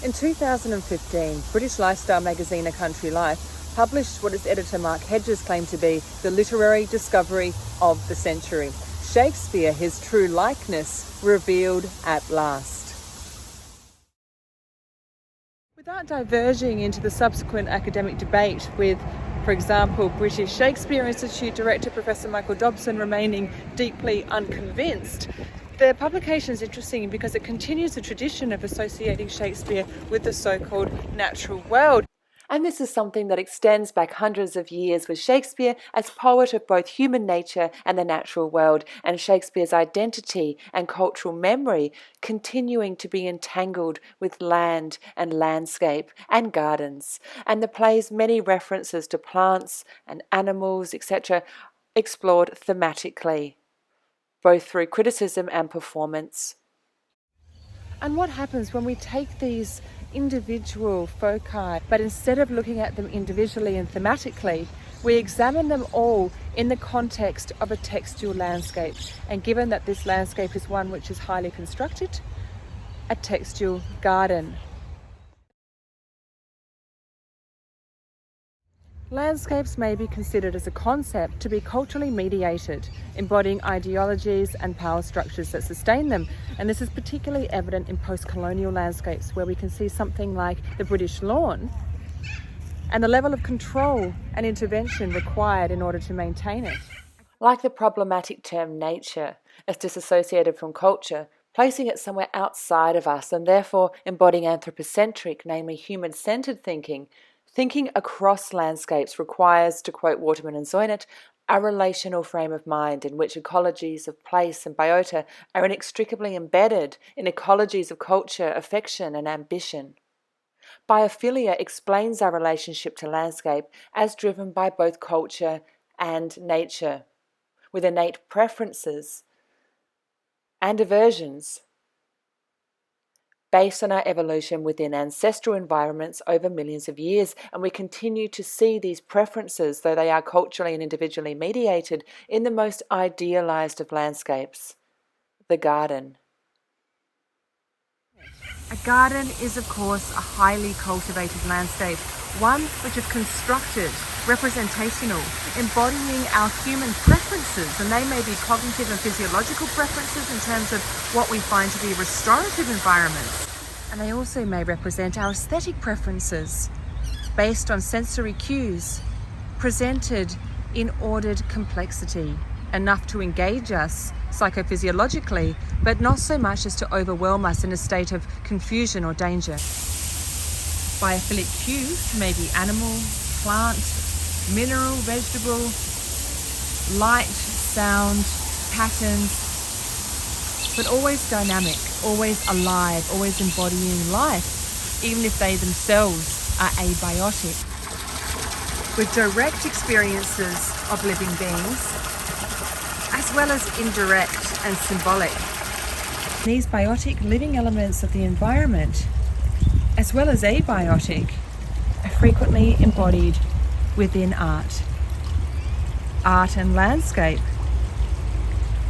In 2015, British lifestyle magazine A Country Life published what its editor Mark Hedges claimed to be the literary discovery of the century. Shakespeare, his true likeness, revealed at last. Without diverging into the subsequent academic debate with, for example, British Shakespeare Institute Director Professor Michael Dobson remaining deeply unconvinced, the publication is interesting because it continues the tradition of associating Shakespeare with the so-called natural world. And this is something that extends back hundreds of years, with Shakespeare as poet of both human nature and the natural world, and Shakespeare's identity and cultural memory continuing to be entangled with land and landscape and gardens. And the play's many references to plants and animals, etc., explored thematically, both through criticism and performance. And what happens when we take these individual foci, but instead of looking at them individually and thematically, we examine them all in the context of a textual landscape? And given that this landscape is one which is highly constructed, a textual garden. Landscapes may be considered as a concept to be culturally mediated, embodying ideologies and power structures that sustain them. And this is particularly evident in post-colonial landscapes, where we can see something like the British lawn and the level of control and intervention required in order to maintain it. Like the problematic term nature, as disassociated from culture, placing it somewhere outside of us and therefore embodying anthropocentric, namely human-centered thinking. Thinking across landscapes requires, to quote Waterman and Zoynit, a relational frame of mind in which ecologies of place and biota are inextricably embedded in ecologies of culture, affection and ambition. Biophilia explains our relationship to landscape as driven by both culture and nature, with innate preferences and aversions based on our evolution within ancestral environments over millions of years, and we continue to see these preferences, though they are culturally and individually mediated, in the most idealized of landscapes, the garden. A garden is, of course, a highly cultivated landscape, one which is constructed, representational, embodying our human preferences, and they may be cognitive and physiological preferences in terms of what we find to be restorative environments. And they also may represent our aesthetic preferences based on sensory cues, presented in ordered complexity, enough to engage us psychophysiologically, but not so much as to overwhelm us in a state of confusion or danger. Biophilic cues may be animal, plant, mineral, vegetable, light, sound, patterns, but always dynamic, always alive, always embodying life, even if they themselves are abiotic. With direct experiences of living beings, as well as indirect and symbolic. These biotic living elements of the environment, as well as abiotic, are frequently embodied within art. Art and landscape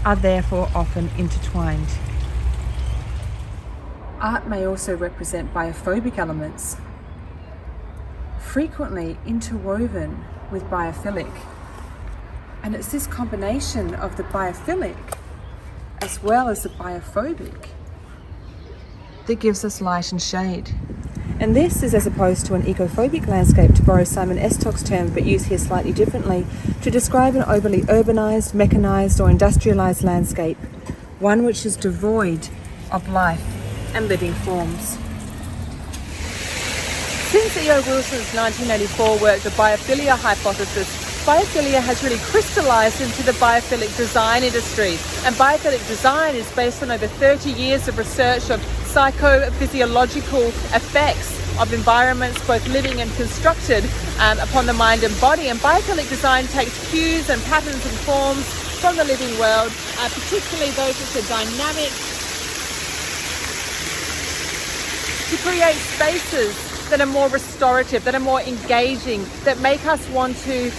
are therefore often intertwined. Art may also represent biophobic elements, frequently interwoven with biophilic. And it's this combination of the biophilic as well as the biophobic that gives us light and shade. And this is as opposed to an ecophobic landscape, to borrow Simon Estock's term, but used here slightly differently, to describe an overly urbanized, mechanized or industrialized landscape, one which is devoid of life and living forms. Since E.O. Wilson's 1984 work, The Biophilia Hypothesis, biophilia has really crystallized into the biophilic design industry. And biophilic design is based on over 30 years of research of psychophysiological effects of environments, both living and constructed, upon the mind and body. And biophilic design takes cues and patterns and forms from the living world, particularly those which are dynamic, to create spaces that are more restorative, that are more engaging, that make us want to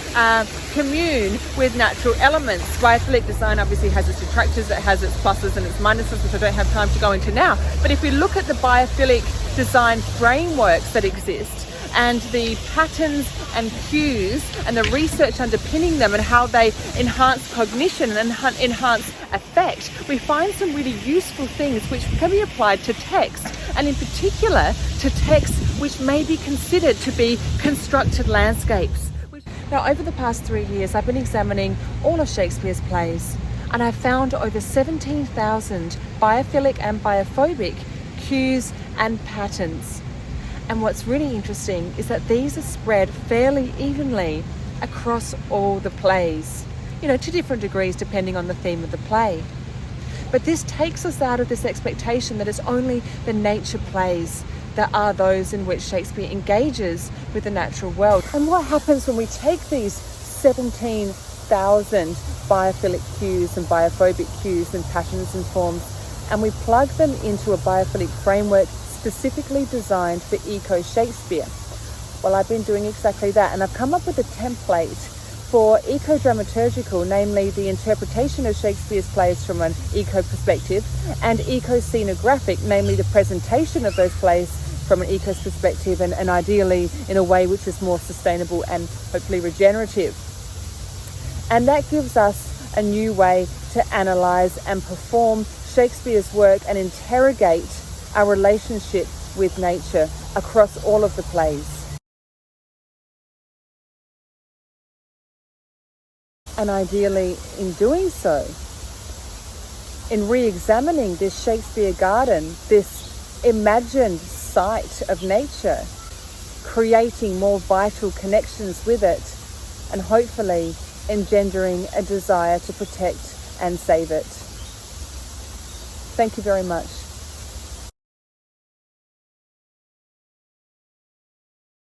commune with natural elements. Biophilic design obviously has its detractors, it has its pluses and its minuses, which I don't have time to go into now. But if we look at the biophilic design frameworks that exist, and the patterns and cues and the research underpinning them and how they enhance cognition and enhance affect, we find some really useful things which can be applied to text, and in particular to texts which may be considered to be constructed landscapes. Now, over the past 3 years, I've been examining all of Shakespeare's plays, and I've found over 17,000 biophilic and biophobic cues and patterns. And what's really interesting is that these are spread fairly evenly across all the plays, to different degrees depending on the theme of the play. But this takes us out of this expectation that it's only the nature plays that are those in which Shakespeare engages with the natural world. And what happens when we take these 17,000 biophilic cues and biophobic cues and patterns and forms, and we plug them into a biophilic framework specifically designed for eco-Shakespeare? Well, I've been doing exactly that, and I've come up with a template for eco-dramaturgical, namely the interpretation of Shakespeare's plays from an eco-perspective, and eco-scenographic, namely the presentation of those plays from an eco-perspective, and ideally in a way which is more sustainable and hopefully regenerative. And that gives us a new way to analyse and perform Shakespeare's work and interrogate our relationship with nature across all of the plays. And ideally, in doing so, in re-examining this Shakespeare garden, this imagined sight of nature, creating more vital connections with it, and hopefully engendering a desire to protect and save it. Thank you very much.